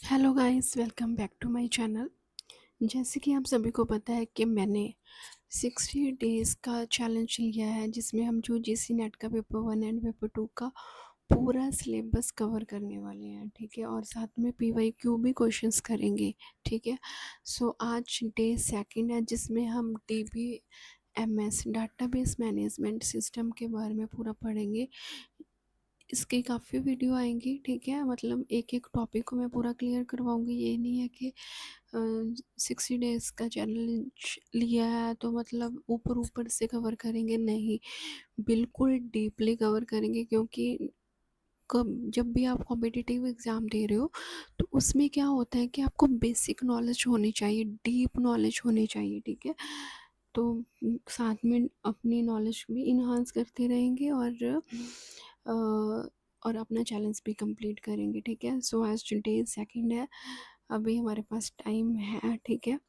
Hello guys, welcome back to my channel. जैसे कि आप सभी को पता है कि मैंने 60 डेज़ का चैलेंज लिया है, जिसमें हम यूजीसी नेट का पेपर 1 एंड पेपर 2 का पूरा सिलेबस कवर करने वाले हैं। ठीक है, और साथ में पीवाईक्यू भी क्वेश्चंस करेंगे। ठीक है, सो आज डे सेकंड है, जिसमें हम डीबीएमएस डाटाबेस मैनेजमेंट सिस्टम के बारे में पूरा पढ़ेंगे। इसकी काफ़ी वीडियो आएंगी। ठीक है, मतलब एक एक टॉपिक को मैं पूरा क्लियर करवाऊंगी। ये नहीं है कि 60 डेज़ का चैलेंज लिया है तो मतलब ऊपर ऊपर से कवर करेंगे, नहीं, बिल्कुल डीपली कवर करेंगे। क्योंकि कब जब भी आप कॉम्पिटिटिव एग्ज़ाम दे रहे हो तो उसमें क्या होता है कि आपको बेसिक नॉलेज होनी चाहिए, डीप नॉलेज होनी चाहिए। ठीक है, तो साथ में अपनी नॉलेज भी इन्हांस करते रहेंगे और अपना चैलेंज भी कंप्लीट करेंगे। ठीक है, सो आज डे सेकंड है, अभी हमारे पास टाइम है। ठीक है,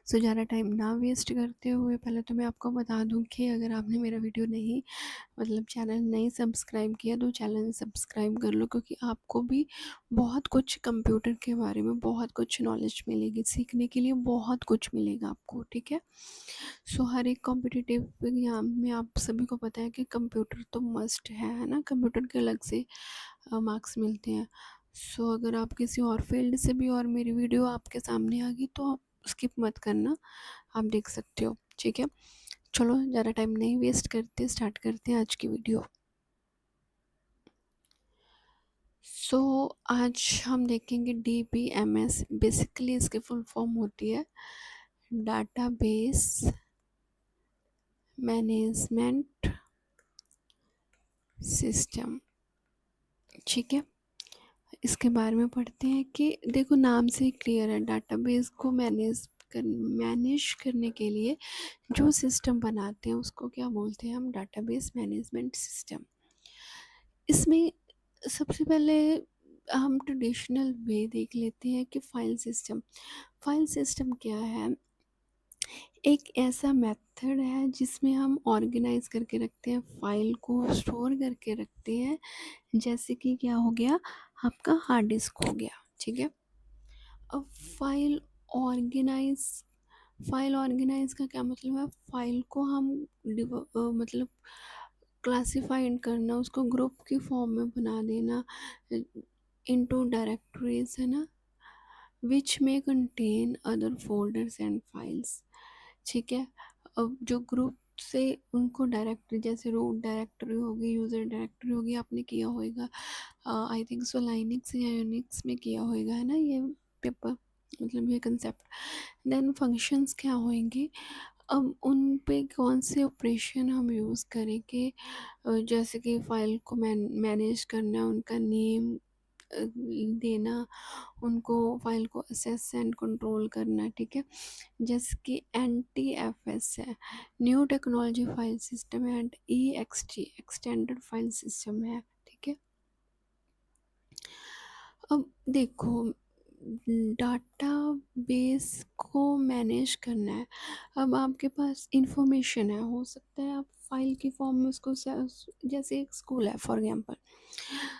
सो ज़्यादा टाइम ना वेस्ट करते हुए पहले तो मैं आपको बता दूं कि अगर आपने मेरा वीडियो नहीं, मतलब चैनल नहीं सब्सक्राइब किया तो चैनल सब्सक्राइब कर लो, क्योंकि आपको भी बहुत कुछ कंप्यूटर के बारे में बहुत कुछ नॉलेज मिलेगी, सीखने के लिए बहुत कुछ मिलेगा आपको। ठीक है, सो हर एक कॉम्पिटिटिव एग्जाम में आप सभी को पता है कि कंप्यूटर तो मस्ट है ना, कंप्यूटर के अलग से मार्क्स मिलते हैं। सो अगर आप किसी और फील्ड से भी और मेरी वीडियो आपके सामने आ गई तो आप स्किप मत करना, आप देख सकते हो। ठीक है, चलो ज़्यादा टाइम नहीं वेस्ट करते, स्टार्ट करते हैं आज की वीडियो। सो आज हम देखेंगे डीबीएमएस। बेसिकली इसकी फुल फॉर्म होती है डाटाबेस मैनेजमेंट सिस्टम। ठीक है, इसके बारे में पढ़ते हैं कि देखो, नाम से ही क्लियर है, डाटाबेस को मैनेज करने के लिए जो सिस्टम बनाते हैं उसको क्या बोलते हैं हम, डाटाबेस मैनेजमेंट सिस्टम। इसमें सबसे पहले हम ट्रेडिशनल वे देख लेते हैं कि फाइल सिस्टम। फाइल सिस्टम क्या है? एक ऐसा मेथड है जिसमें हम ऑर्गेनाइज करके रखते हैं, फाइल को स्टोर करके रखते हैं। जैसे कि क्या हो गया, आपका हार्ड डिस्क हो गया। ठीक है, अब ऑर्गेनाइज फाइल ऑर्गेनाइज का क्या मतलब है? फाइल को हम मतलब क्लासिफाइड करना, उसको ग्रुप की फॉर्म में बना देना इनटू डायरेक्टरीज, है ना, विच में contain other folders and files. ठीक है, अब जो ग्रुप से उनको डायरेक्टरी, जैसे रूट डायरेक्टरी होगी, यूज़र डायरेक्टरी होगी, आपने किया होगा आई थिंक सो लाइनिक्स या यूनिक्स में किया होगा, है ना, ये पेपर, मतलब ये कंसेप्ट। देन फंक्शंस क्या होंगे, अब उन पे कौन से ऑपरेशन हम यूज़ करेंगे, जैसे कि फ़ाइल को मैनेज करना, उनका नेम देना, उनको फाइल को असेस एंड कंट्रोल करना। ठीक है, जैसे कि NTFS है, न्यू टेक्नोलॉजी फाइल सिस्टम है, and EXT extended file system है। ठीक है, अब देखो, डाटा बेस को मैनेज करना है। अब आपके पास इंफॉर्मेशन है, हो सकता है आप फाइल की फॉर्म में उसको जैसे एक स्कूल है फॉर एग्जांपल,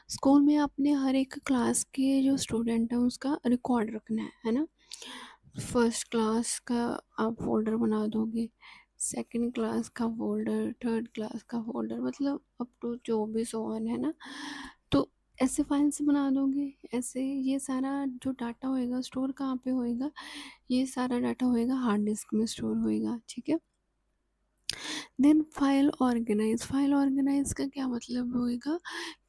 स्कूल में आपने हर एक क्लास के जो स्टूडेंट है उसका रिकॉर्ड रखना है ना। फर्स्ट क्लास का आप फोल्डर बना दोगे, सेकंड क्लास का फोल्डर, थर्ड क्लास का फोल्डर, मतलब अप टू जो भी सो ऑन, है ना। तो ऐसे फाइल्स बना दोगे, ऐसे ये सारा जो डाटा होएगा स्टोर कहाँ पे होएगा, ये सारा डाटा होएगा हार्ड डिस्क में स्टोर होएगा। ठीक है, देन फाइल ऑर्गेनाइज का क्या मतलब होएगा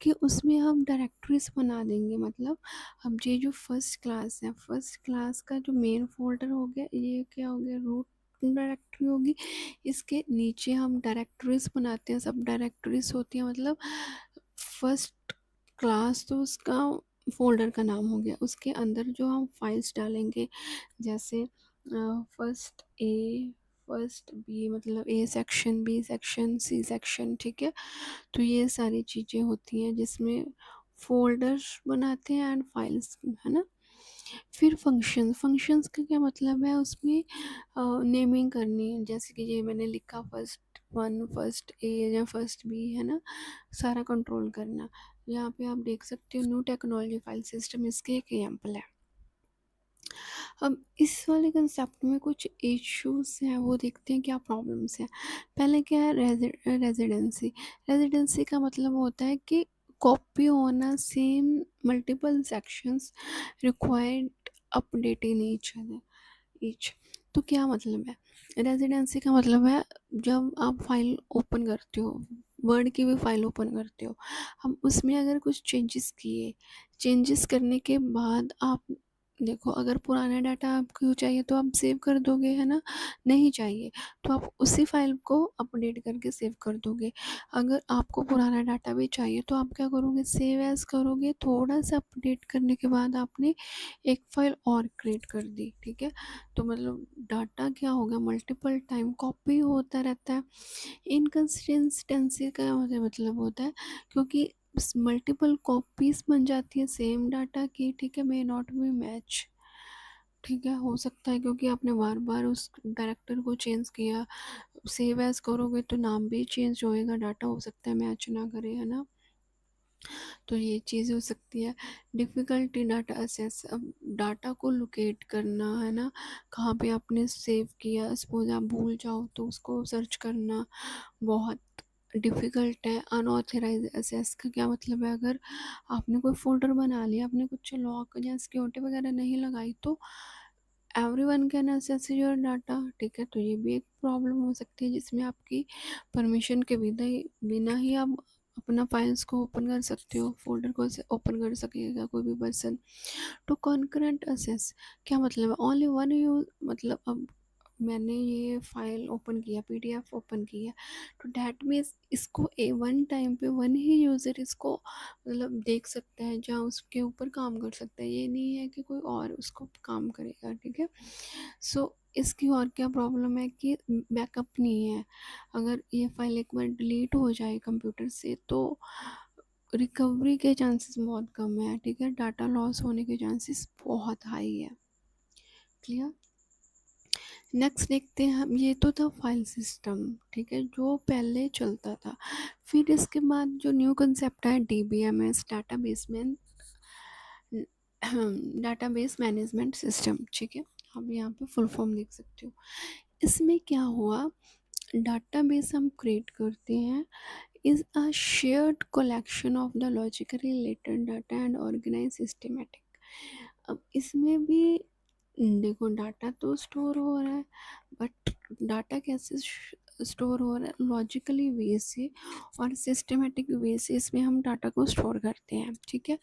कि उसमें हम डायरेक्टरीज बना देंगे। मतलब अब ये जो फर्स्ट क्लास है, फर्स्ट क्लास का जो मेन फोल्डर हो गया, ये क्या हो गया, रूट डायरेक्टरी होगी। इसके नीचे हम डायरेक्टरीज बनाते हैं, सब डायरेक्टरीज होती हैं, मतलब फर्स्ट क्लास तो उसका फोल्डर का नाम हो गया, उसके अंदर जो हम फाइल्स डालेंगे, जैसे फर्स्ट ए, फर्स्ट बी, मतलब A section, B section, C section. ठीक है, तो ये सारी चीज़ें होती हैं जिसमें फोल्डर्स बनाते हैं एंड फाइल्स, है ना। फिर फंक्शंस का क्या मतलब है, उसमें नेमिंग करनी है, जैसे कि ये मैंने लिखा फर्स्ट वन, फर्स्ट ए या फर्स्ट बी, है ना, सारा कंट्रोल करना। यहाँ पे आप देख सकते हो न्यू टेक्नोलॉजी फाइल सिस्टम इसके एक एग्जाम्पल है। अब इस वाले कंसेप्ट में कुछ इश्यूज हैं, वो देखते हैं क्या प्रॉब्लम्स हैं। पहले क्या है, रेजिडेंसी। रेजिडेंसी का मतलब होता है कि कॉपी होना same multiple sections required update in each. तो क्या मतलब है, रेजिडेंसी का मतलब है जब आप फाइल ओपन करते हो, वर्ड की भी फाइल ओपन करते हो, हम उसमें अगर कुछ चेंजेस किए, चेंजेस करने के बाद आप देखो, अगर पुराना डाटा आपको चाहिए तो आप सेव कर दोगे, है ना। नहीं चाहिए तो आप उसी फाइल को अपडेट करके सेव कर दोगे। अगर आपको पुराना डाटा भी चाहिए तो आप क्या करोगे, सेव एज करोगे, थोड़ा सा अपडेट करने के बाद आपने एक फाइल और क्रिएट कर दी, ठीक है। तो मतलब डाटा क्या होगा, मल्टीपल टाइम कॉपी होता रहता है। इनकन्सिस्टेंसी का मतलब होता है क्योंकि मल्टीपल कॉपीज बन जाती है सेम डाटा की, ठीक है, मे नॉट बी मैच, ठीक है, हो सकता है क्योंकि आपने बार बार उस कैरेक्टर को चेंज किया। सेव एज करोगे तो नाम भी चेंज होएगा, डाटा हो सकता है मैच ना करे, है ना। तो ये चीज़ हो सकती है। डिफ़िकल्टी डाटा असेस, अब डाटा को लोकेट करना, है ना, कहाँ पे आपने सेव किया, सपोज आप भूल जाओ तो उसको सर्च करना बहुत डिफ़िकल्ट है। अनऑथराइज एक्सेस का क्या मतलब है, अगर आपने कोई फ़ोल्डर बना लिया, आपने कुछ लॉक या सिक्योरिटी वगैरह नहीं लगाई तो everyone can access your data, ठीक है। तो ये भी एक प्रॉब्लम हो सकती है जिसमें आपकी परमिशन के बिना ही आप अपना फाइल्स को ओपन कर सकते हो, फोल्डर को ओपन कर सकेगा कोई भी पर्सन। तो कॉन्करेंट असेस क्या मतलब है, ओनली वन यू, मतलब अब मैंने ये फाइल ओपन किया, पीडीएफ ओपन किया, तो डैट मीन्स इसको वन टाइम पे वन ही यूज़र इसको मतलब देख सकता है, जहाँ उसके ऊपर काम कर सकता है, ये नहीं है कि कोई और उसको काम करेगा, ठीक है। सो इसकी और क्या प्रॉब्लम है कि बैकअप नहीं है। अगर ये फाइल एक बार डिलीट हो जाए कंप्यूटर से तो रिकवरी के चांसेस बहुत कम है, ठीक है, डाटा लॉस होने के चांसेस बहुत हाई है। क्लियर। नेक्स्ट देखते हैं हम, ये तो था फाइल सिस्टम, ठीक है, जो पहले चलता था। फिर इसके बाद जो न्यू कंसेप्ट है डीबीएमएस, डाटाबेस मैनेजमेंट सिस्टम, ठीक है। अब यहाँ पे फुल फॉर्म देख सकते हो। इसमें क्या हुआ, डाटाबेस हम क्रिएट करते हैं is a shared collection of the logically related data and organized systematic। अब इसमें भी देखो, डाटा तो स्टोर हो रहा है, बट डाटा कैसे स्टोर हो रहा है, लॉजिकली वे से और सिस्टमेटिक वे से इसमें हम डाटा को स्टोर करते हैं, ठीक है।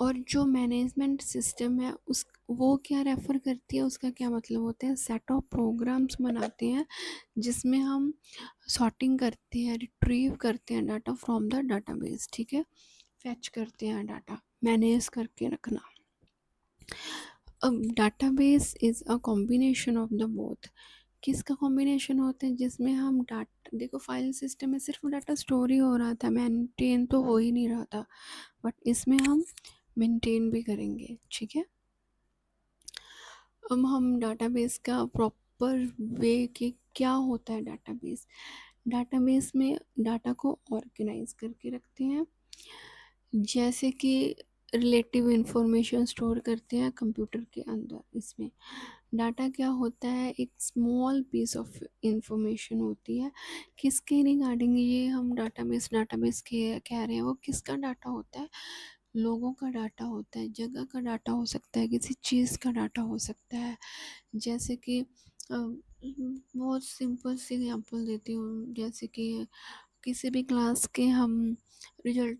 और जो मैनेजमेंट सिस्टम है उस वो क्या रेफ़र करती है, उसका क्या मतलब होता है, सेट ऑफ प्रोग्राम्स बनाते हैं जिसमें हम सॉर्टिंग करते हैं, रिट्रीव करते हैं डाटा फ्रॉम द डाटाबेस, ठीक है, फैच करते हैं डाटा, मैनेज करके रखना। अब database is a combination of the both. किसका कॉम्बिनेशन होता है, जिसमें हम डाटा, देखो फाइल सिस्टम में सिर्फ डाटा स्टोर ही हो रहा था, मेंटेन तो हो ही नहीं रहा था, बट इसमें हम मेंटेन भी करेंगे, ठीक है। अब हम डाटाबेस का प्रॉपर वे कि क्या होता है डाटाबेस। डाटाबेस में डाटा को ऑर्गेनाइज करके रखते हैं, जैसे कि रिलेटिव इंफॉर्मेशन स्टोर करते हैं कंप्यूटर के अंदर। इसमें डाटा क्या होता है, एक स्मॉल पीस ऑफ इंफॉर्मेशन होती है। किसके रिगार्डिंग ये हम डाटाबेस डाटाबेस के कह रहे हैं, वो किसका डाटा होता है, लोगों का डाटा होता है, जगह का डाटा हो सकता है, किसी चीज़ का डाटा हो सकता है। जैसे कि बहुत सिंपल सी एग्जांपल देती हूँ, जैसे कि किसी भी क्लास के हम रिजल्ट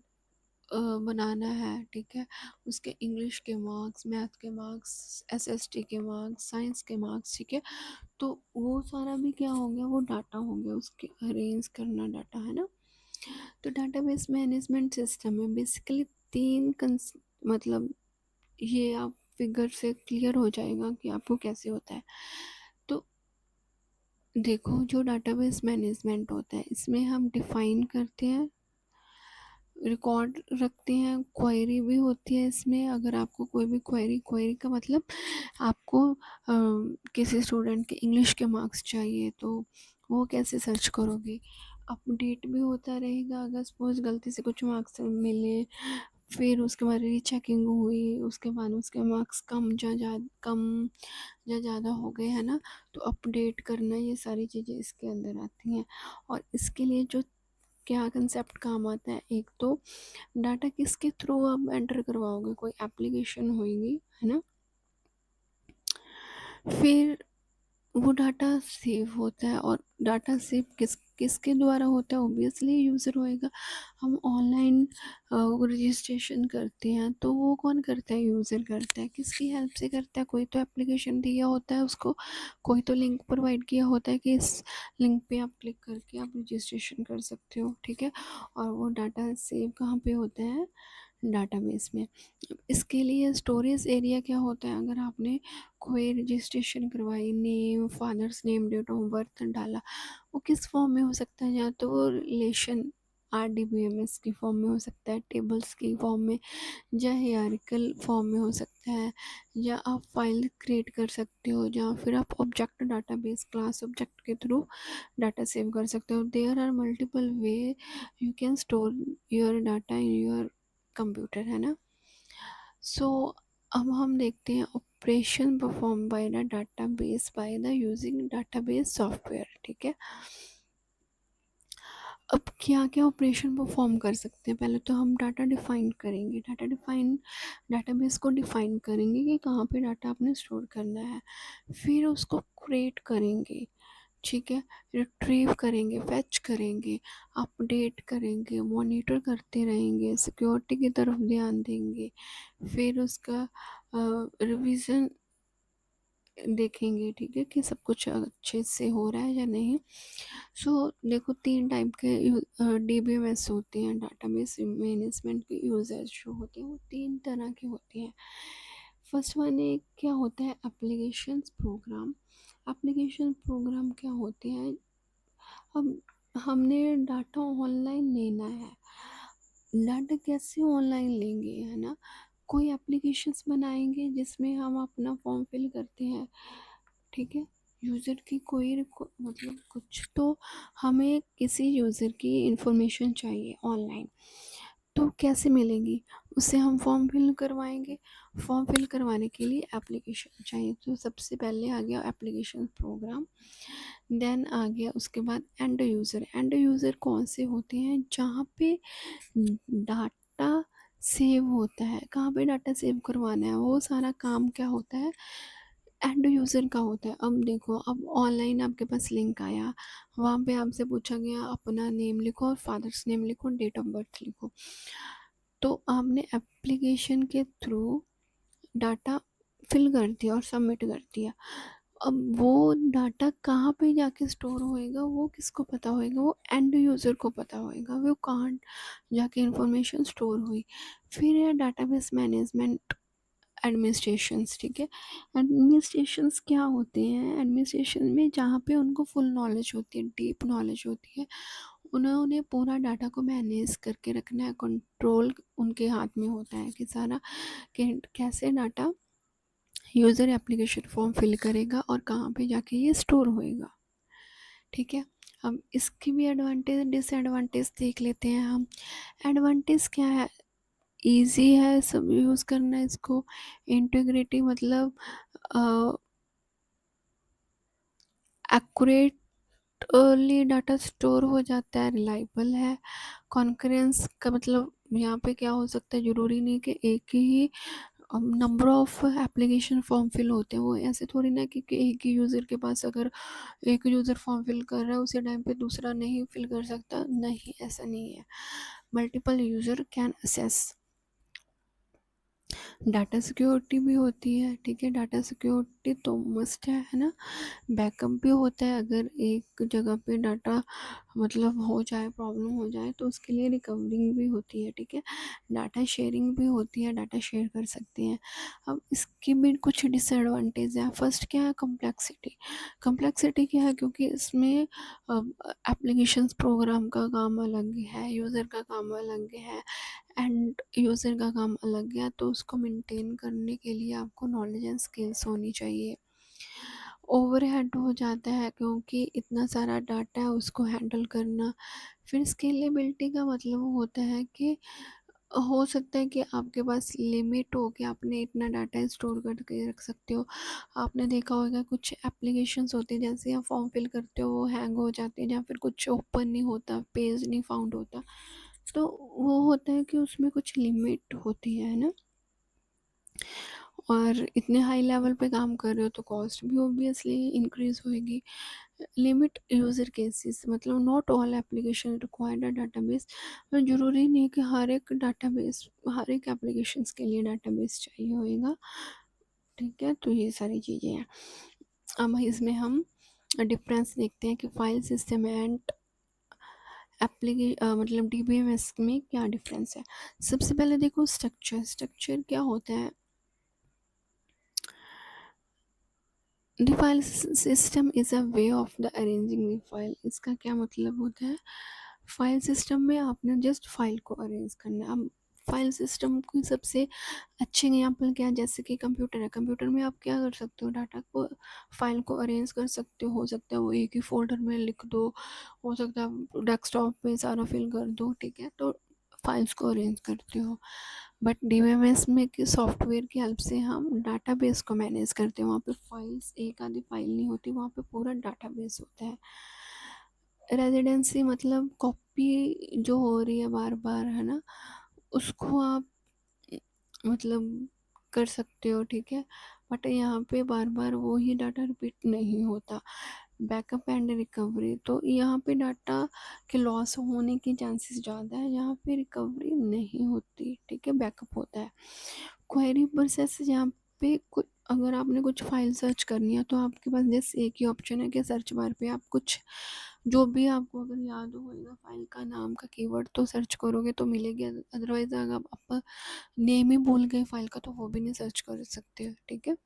बनाना है, ठीक है, उसके इंग्लिश के मार्क्स, मैथ के मार्क्स, एसएसटी के मार्क्स, साइंस के मार्क्स, ठीक है। तो वो सारा भी क्या हो गया, वो डाटा हो गया, उसके अरेंज करना डाटा, है ना। तो डाटाबेस मैनेजमेंट सिस्टम में बेसिकली मतलब ये आप फिगर से क्लियर हो जाएगा कि आपको कैसे होता है। तो देखो, जो डाटाबेस मैनेजमेंट होता है इसमें हम डिफाइन करते हैं, रिकॉर्ड रखते हैं, क्वेरी भी होती है इसमें। अगर आपको कोई भी क्वेरी का मतलब आपको किसी स्टूडेंट के इंग्लिश के मार्क्स चाहिए तो वो कैसे सर्च करोगे, अपडेट भी होता रहेगा। अगर सपोज गलती से कुछ मार्क्स मिले, फिर उसके बाद रीचेकिंग हुई, उसके बाद उसके मार्क्स कम या ज़्यादा हो गए, है ना, तो अपडेट करना, ये सारी चीज़ें इसके अंदर आती हैं। और इसके लिए जो क्या कंसेप्ट काम आता है, एक तो डाटा किसके थ्रू आप एंटर करवाओगे, कोई एप्लीकेशन होगी, है ना, फिर वो डाटा सेव होता है। और डाटा सेव किसके द्वारा होता है, ऑब्वियसली यूज़र होएगा। हम ऑनलाइन रजिस्ट्रेशन करते हैं तो वो कौन करता है, यूज़र करता है। किसकी हेल्प से करता है, कोई तो एप्लीकेशन दिया होता है उसको, कोई तो लिंक प्रोवाइड किया होता है कि इस लिंक पे आप क्लिक करके आप रजिस्ट्रेशन कर सकते हो, ठीक है। और वो डाटा सेव कहाँ पे होता है, डाटाबेस में। इसके लिए स्टोरेज एरिया क्या होता है, अगर आपने कोई रजिस्ट्रेशन करवाई, name, father's name, date of birth डाला, वो किस फॉर्म में हो सकता है, या तो वो रिलेशन RDBMS की फॉर्म में हो सकता है, टेबल्स की फॉर्म में, या हियरार्किकल फॉर्म में हो सकता है, या आप फाइल क्रिएट कर सकते हो, या फिर आप ऑब्जेक्ट डाटाबेस क्लास ऑब्जेक्ट के थ्रू डाटा सेव कर सकते हो। There are multiple way you can store your data in your computer, है ना। सो अब हम देखते हैं operation perform by the database by the using database software, ठीक है। अब क्या क्या ऑपरेशन परफॉर्म कर सकते हैं, पहले तो हम डाटा डिफाइन करेंगे, डाटाबेस को डिफाइन करेंगे कि कहाँ पे डाटा आपने स्टोर करना है। फिर उसको क्रिएट करेंगे, ठीक है, रिट्रीव करेंगे, फेच करेंगे, अपडेट करेंगे, मॉनिटर करते रहेंगे, सिक्योरिटी की तरफ ध्यान देंगे, फिर उसका रिवीजन देखेंगे, ठीक है, कि सब कुछ अच्छे से हो रहा है या नहीं। सो देखो, तीन टाइप के DBMS होते हैं, डाटाबेस मैनेजमेंट के यूजर्स जो होते हैं, वो तीन तरह के होते हैं। फर्स्ट वन एक क्या होता है, एप्लीकेशंस प्रोग्राम। एप्लीकेशन प्रोग्राम क्या होते हैं, अब हमने डाटा ऑनलाइन लेना है। डाटा कैसे ऑनलाइन लेंगे, है ना, कोई एप्लीकेशंस बनाएंगे जिसमें हम अपना फॉर्म फिल करते हैं, ठीक है। यूज़र की कोई मतलब कुछ तो हमें किसी यूज़र की इंफॉर्मेशन चाहिए ऑनलाइन, तो कैसे मिलेगी, उससे हम फॉर्म फिल करवाएंगे। फॉर्म फिल करवाने के लिए एप्लीकेशन चाहिए, तो सबसे पहले आ गया एप्लीकेशन प्रोग्राम। देन आ गया उसके बाद एंड यूज़र कौन से होते हैं, जहाँ पे डाटा सेव होता है, कहाँ पे डाटा सेव करवाना है, वो सारा काम क्या होता है, एंड यूज़र का होता है। अब देखो, अब ऑनलाइन आपके पास लिंक आया, वहाँ पे आपसे पूछा गया अपना नेम लिखो और फादर्स नेम लिखो, डेट ऑफ बर्थ लिखो, तो आपने एप्लीकेशन के थ्रू डाटा फिल कर दिया और सबमिट कर दिया। अब वो डाटा कहाँ पे जाके स्टोर होएगा, वो किसको पता होएगा, वो एंड यूज़र को पता होएगा, वो कहाँ जाके इंफॉर्मेशन स्टोर हुई। फिर है डाटाबेस मैनेजमेंट एडमिनिस्ट्रेशंस, ठीक है। एडमिनिस्ट्रेशंस क्या होते हैं, एडमिनिस्ट्रेशन में जहाँ पे उनको फुल नॉलेज होती है, डीप नॉलेज होती है, उन्होंने पूरा डाटा को मैनेज करके रखना है, कंट्रोल उनके हाथ में होता है कि सारा कैसे data user application form fill करेगा और कहाँ पे जाके ये स्टोर होएगा, ठीक है। अब इसकी भी एडवांटेज डिसएडवांटेज देख लेते हैं हम। एडवांटेज क्या है, इजी है सब यूज़ करना इसको, इंटीग्रिटी मतलब एक्यूरेटली डाटा स्टोर हो जाता है, रिलायबल है। कॉन्करेंस का मतलब यहाँ पे क्या हो सकता है, ज़रूरी नहीं कि एक ही number of application form fill होते हैं, वो ऐसे थोड़ी ना कि एक ही यूज़र के पास अगर एक यूज़र फॉर्म फिल कर रहा है उसी टाइम पे दूसरा नहीं फिल कर सकता, नहीं, ऐसा नहीं है। Multiple user can assess. Data security भी होती है, ठीक है, डाटा सिक्योरिटी तो मस्ट है ना। बैकअप भी होता है, अगर एक जगह पे डाटा मतलब हो जाए, प्रॉब्लम हो जाए, तो उसके लिए रिकवरिंग भी होती है, ठीक है। डाटा शेयरिंग भी होती है, डाटा शेयर कर सकते हैं। अब इसकी भी कुछ डिसएडवांटेज है। फर्स्ट क्या है, कम्प्लेक्सिटी। कम्प्लेक्सिटी क्या है, क्योंकि इसमें एप्लीकेशंस प्रोग्राम का काम अलग है, यूज़र का काम अलग है, एंड यूज़र का काम अलग है, तो उसको मेंटेन करने के लिए आपको नॉलेज एंड स्किल्स होनी चाहिए। ओवरहेड हो जाता है, क्योंकि इतना सारा डाटा है उसको हैंडल करना। फिर स्केलेबिलिटी का मतलब होता है कि हो सकता है कि आपके पास लिमिट हो कि आपने इतना डाटा स्टोर करके रख सकते हो। आपने देखा होगा कुछ एप्लीकेशंस होती हैं, जैसे आप फॉर्म फिल करते हो वो हैंग हो जाते हैं, या फिर कुछ ओपन नहीं होता, पेज नहीं फाउंड होता। तो वो होता है कि उसमें कुछ लिमिट होती है ना। और इतने हाई लेवल पे काम कर रहे हो तो कॉस्ट भी ऑब्वियसली इंक्रीज होएगी। लिमिट यूज़र केसेस मतलब not all application required a database. ज़रूरी नहीं है कि हर एक एप्लीकेशंस के लिए डाटाबेस चाहिए होएगा। ठीक है, तो ये सारी चीज़ें हैं। अब इसमें हम डिफरेंस देखते हैं कि फाइल सिस्टम एंड मतलब डीबीएमएस में क्या डिफरेंस है। सबसे पहले देखो स्ट्रक्चर क्या होता है। The file system is a way of the arranging the file. इसका क्या मतलब होता है, फाइल सिस्टम में आपने जस्ट फाइल को अरेंज करना है। अब फाइल सिस्टम की सबसे अच्छे एग्जाम्पल क्या है, जैसे कि कंप्यूटर है। कंप्यूटर में आप क्या कर सकते हो, डाटा को फाइल को अरेंज कर सकते हो सकता है वो एक ही फोल्डर में लिख दो, हो सकता है डेस्कटॉप पे सारा फिल कर दो। ठीक है, तो फाइल्स को अरेंज करते हो। बट डीबीएमएस में कि सॉफ्टवेयर की हेल्प से हम डाटाबेस को मैनेज करते हैं। वहाँ पे फाइल्स एक आधी फाइल नहीं होती, वहाँ पे पूरा डाटाबेस होता है। रेजिडेंसी मतलब कॉपी जो हो रही है बार बार, है ना, उसको आप मतलब कर सकते हो। ठीक है, बट यहाँ पे बार बार वो ही डाटा रिपीट नहीं होता। बैकअप एंड रिकवरी, तो यहाँ पे डाटा के लॉस होने के चांसेस ज़्यादा है, यहाँ पे रिकवरी नहीं होती। ठीक है, बैकअप होता है। क्वेरी प्रोसेस, यहाँ पे कुछ अगर आपने कुछ फाइल सर्च करनी है तो आपके पास जैसे एक ही ऑप्शन है कि सर्च बार पे आप कुछ जो भी आपको अगर याद होगा फाइल का नाम का कीवर्ड तो सर्च करोगे तो मिलेगी। अदरवाइज अगर आप नेम ही भूल गए फाइल का तो वो भी नहीं सर्च कर सकते। ठीक है,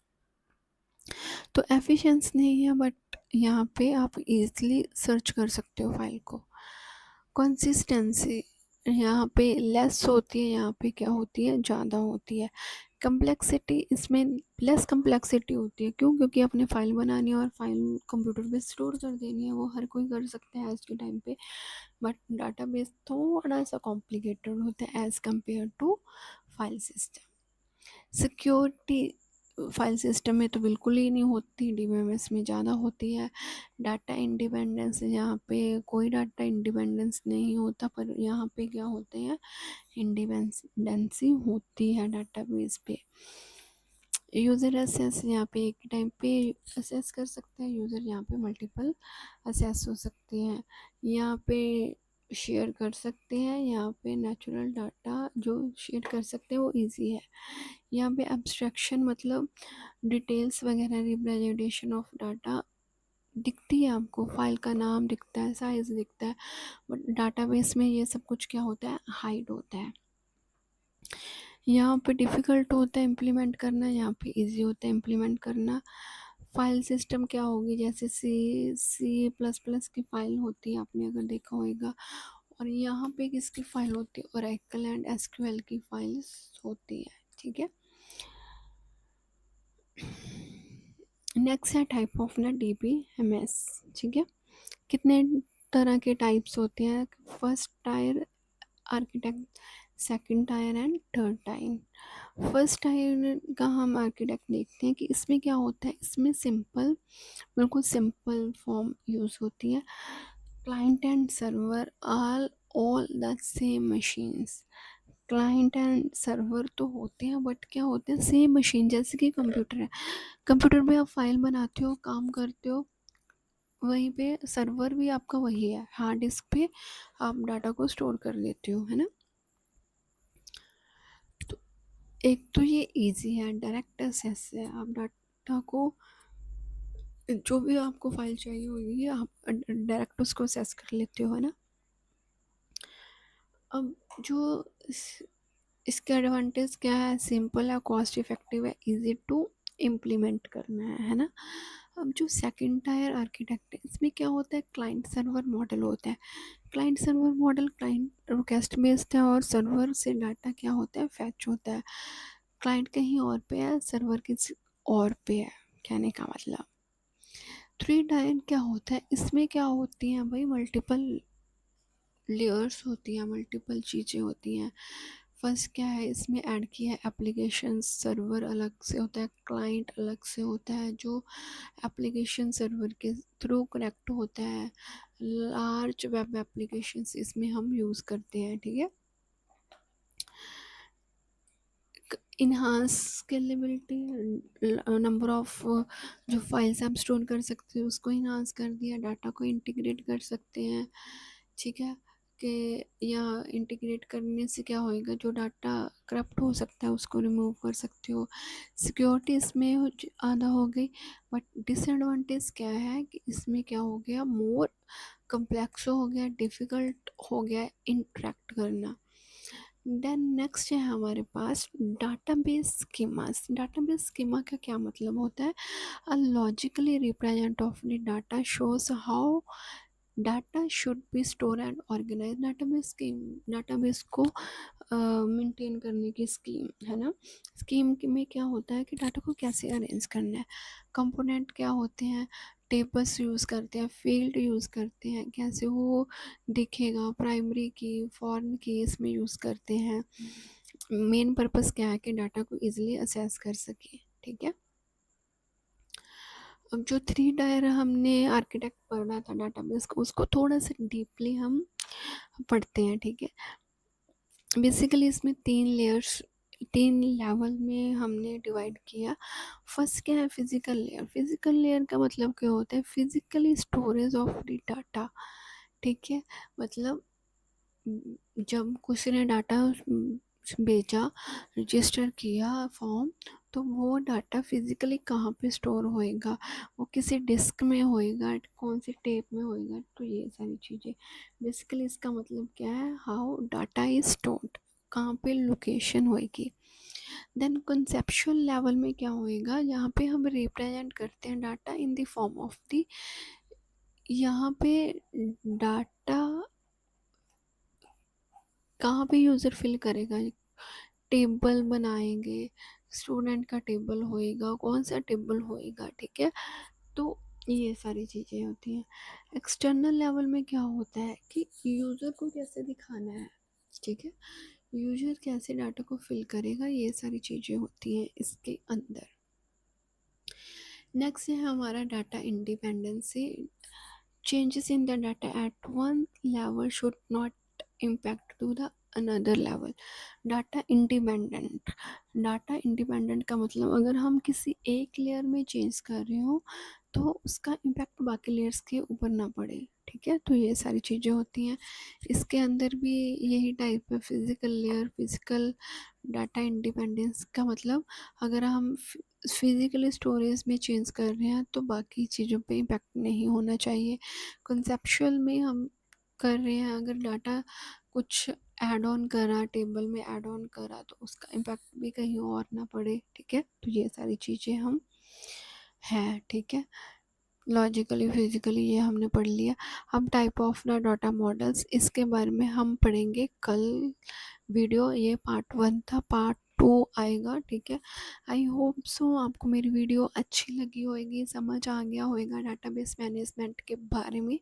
तो एफिशिएंस नहीं है, बट यहाँ पे आप इजीली सर्च कर सकते हो फाइल को। कंसिस्टेंसी यहाँ पे लेस होती है, यहाँ पे क्या होती है, ज़्यादा होती है। कम्प्लेक्सिटी, इसमें लेस कम्प्लेक्सिटी होती है। क्यों, क्योंकि अपने फाइल बनानी है और फाइल कंप्यूटर पे स्टोर कर देनी है, वो हर कोई कर सकता है आज के टाइम पे। बट डाटाबेस थोड़ा सा कॉम्प्लिकेटेड होता है as compare to file system. Security file system में तो बिल्कुल ही नहीं होती, डीबीएमएस में ज़्यादा होती है। डाटा इंडिपेंडेंस, यहाँ पे कोई डाटा इंडिपेंडेंस नहीं होता, पर यहाँ पे क्या होते हैं, इंडिपेंडेंसी होती है डाटाबेस पे। यूज़र असेस, यहाँ पे एक टाइम पे असेस कर सकते हैं यूज़र, यहाँ पे मल्टीपल असेस हो सकते हैं। यहाँ पे शेयर कर सकते हैं, यहाँ पे नेचुरल डाटा जो शेयर कर सकते हैं वो इजी है। यहाँ पे एब्स्ट्रैक्शन मतलब डिटेल्स वगैरह, रिप्रेजेंटेशन ऑफ डाटा दिखती है आपको, फाइल का नाम दिखता है, साइज दिखता है। बट डाटाबेस में ये सब कुछ क्या होता है, हाइड होता है। यहाँ पे डिफ़िकल्ट होता है इम्प्लीमेंट करना, यहाँ पे इजी होता है इम्प्लीमेंट करना। फाइल सिस्टम क्या होगी, जैसे सी++ की फ़ाइल होती है, आपने अगर देखा होगा। और यहाँ पे किसकी फ़ाइल होती है, ओरेकल एंड एसक्यूएल की फाइल्स होती है। ठीक है, नेक्स्ट है टाइप ऑफ ना डीबीएमएस। ठीक है, कितने तरह के टाइप्स होते हैं। First tier architect, second tier and third tier. First tier का हम आर्किटेक्ट देखते हैं कि इसमें क्या होता है। इसमें सिंपल, बिल्कुल सिंपल फॉर्म यूज़ होती है। Client and server are all the same machines. Client and server तो होते हैं, बट क्या होते हैं, सेम मशीन। जैसे कि कंप्यूटर है, कंप्यूटर पे आप फाइल बनाते हो, काम करते हो, वहीं पे सर्वर भी आपका वही है, हार्ड डिस्क पे आप डाटा को स्टोर कर लेते हो, है ना। तो एक तो ये इजी है, डायरेक्ट एक्सेस है, आप डाटा को जो भी आपको फाइल चाहिए होगी आप डायरेक्ट उसको एक्सेस कर लेते हो, है ना। अब जो इसका एडवांटेज क्या है, सिंपल है, कॉस्ट इफेक्टिव है, इजी टू इम्प्लीमेंट करना है ना। अब जो सेकंड टायर आर्किटेक्ट है, इसमें क्या होता है, क्लाइंट सर्वर मॉडल होता है। Client server model, client request based है और सर्वर से डाटा क्या होता है, फैच होता है। क्लाइंट कहीं और पे है, सर्वर किसी और पे है, कहने का मतलब। थ्री डायर क्या होता है, इसमें क्या होती हैं भाई, मल्टीपल लेयर्स होती हैं, मल्टीपल चीज़ें होती हैं। फर्स्ट क्या है, इसमें ऐड किया है एप्लीकेशन सर्वर अलग से होता है, क्लाइंट अलग से होता है, जो एप्लीकेशन सर्वर के थ्रू कनेक्ट होता है। लार्ज वेब एप्लीकेशंस इसमें हम यूज़ करते हैं, ठीक है। इन्हांस स्केलेबिलिटी, नंबर ऑफ जो फाइल्स आप स्टोर कर सकते हो उसको इन्हांस कर दिया, डाटा को इंटीग्रेट कर सकते हैं, ठीक है। कि या इंटीग्रेट करने से क्या होएगा, जो डाटा करप्ट हो सकता है उसको रिमूव कर सकते हो। सिक्योरिटी इसमें आधा हो गई, बट डिसएडवांटेज क्या है कि इसमें क्या हो गया, मोर कम्प्लेक्स हो गया, डिफ़िकल्ट हो गया इंटरेक्ट करना। देन नेक्स्ट है हमारे पास डाटाबेस स्कीमास। डाटाबेस स्कीमा का क्या मतलब होता है, a logically represent of the data shows how data should be store and organize. Database scheme, database को मेंटेन करने की स्कीम है ना। स्कीम में क्या होता है कि डाटा को कैसे अरेंज करना है, कंपोनेंट क्या होते हैं, टेबल्स यूज़ करते हैं, फील्ड यूज़ करते हैं, कैसे वो दिखेगा, प्राइमरी की फॉरेन की इसमें यूज़ करते हैं। मेन पर्पस क्या है कि डाटा को इजीली असेस कर सके, ठीक है। अब जो थ्री टायर हमने आर्किटेक्ट पढ़ा था डाटाबेस को, उसको थोड़ा सा डीपली हम पढ़ते हैं, ठीक है। बेसिकली इसमें तीन लेयर्स, तीन लेवल में हमने डिवाइड किया। फर्स्ट क्या है, फिजिकल लेयर। फिजिकल लेयर का मतलब क्या होता है, physically storage of the data, ठीक है। मतलब जब किसी ने डाटा भेजा, रजिस्टर किया फॉर्म, तो वो डाटा फिजिकली कहाँ पे स्टोर होएगा, वो किसी डिस्क में होएगा, कौन सी टेप में होएगा, तो ये सारी चीज़ें बेसिकली इसका मतलब क्या है, हाउ डाटा इज स्टोर्ड, कहाँ पे लोकेशन होएगी। देन कंसेप्चुअल लेवल में क्या होएगा, यहाँ पे हम रिप्रेजेंट करते हैं data in the form of the, यहाँ पे डाटा कहाँ पे यूज़र फिल करेगा, टेबल बनाएंगे, स्टूडेंट का टेबल होएगा, कौन सा टेबल होएगा, ठीक है। तो ये सारी चीज़ें होती हैं। एक्सटर्नल लेवल में क्या होता है कि यूज़र को कैसे दिखाना है, ठीक है, यूज़र कैसे डाटा को फिल करेगा, ये सारी चीज़ें होती हैं इसके अंदर। नेक्स्ट है हमारा data independency. Changes in the data at one level should not impact to the another level. Data independent, data independent का मतलब अगर हम किसी एक लेयर में चेंज कर रहे हो तो उसका इम्पैक्ट बाकी लेयर्स के ऊपर ना पड़े, ठीक है। तो ये सारी चीज़ें होती हैं इसके अंदर भी, यही टाइप है। Physical layer, physical data independence का मतलब अगर हम फिजिकल स्टोरेज में चेंज कर रहे हैं तो बाकी चीज़ों पे इम्पैक्ट नहीं होना चाहिए। कंसेप्चुअल में हम कर रहे हैं, अगर डाटा कुछ ऐड ऑन करा, टेबल में ऐड ऑन करा, तो उसका इम्पैक्ट भी कहीं और ना पड़े, ठीक है। तो ये सारी चीज़ें हम हैं, ठीक है। लॉजिकली फिजिकली ये हमने पढ़ लिया। अब type of the data models, इसके बारे में हम पढ़ेंगे कल वीडियो। ये पार्ट 1 था, पार्ट 2 आएगा, ठीक है। आई होप सो आपको मेरी वीडियो अच्छी लगी होगी, समझ आ गया होगा डाटाबेस मैनेजमेंट के बारे में।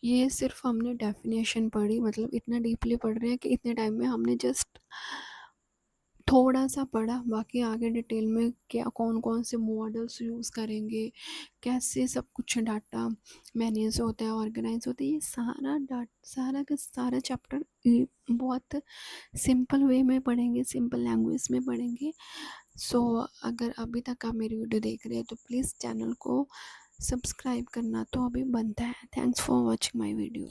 ये सिर्फ हमने डेफिनेशन पढ़ी, मतलब इतना डीपली पढ़ रहे हैं कि इतने टाइम में हमने जस्ट थोड़ा सा पढ़ा, बाकी आगे डिटेल में क्या कौन कौन से मॉडल्स यूज़ करेंगे, कैसे सब कुछ डाटा मैनेज होता है, ऑर्गेनाइज होता है, ये सारा सारा का सारा चैप्टर बहुत सिंपल वे में पढ़ेंगे, सिंपल लैंग्वेज में पढ़ेंगे। सो अगर अभी तक आप मेरी वीडियो देख रहे हैं तो प्लीज़ चैनल को सब्सक्राइब करना तो अभी बनता है। Thanks for watching my video.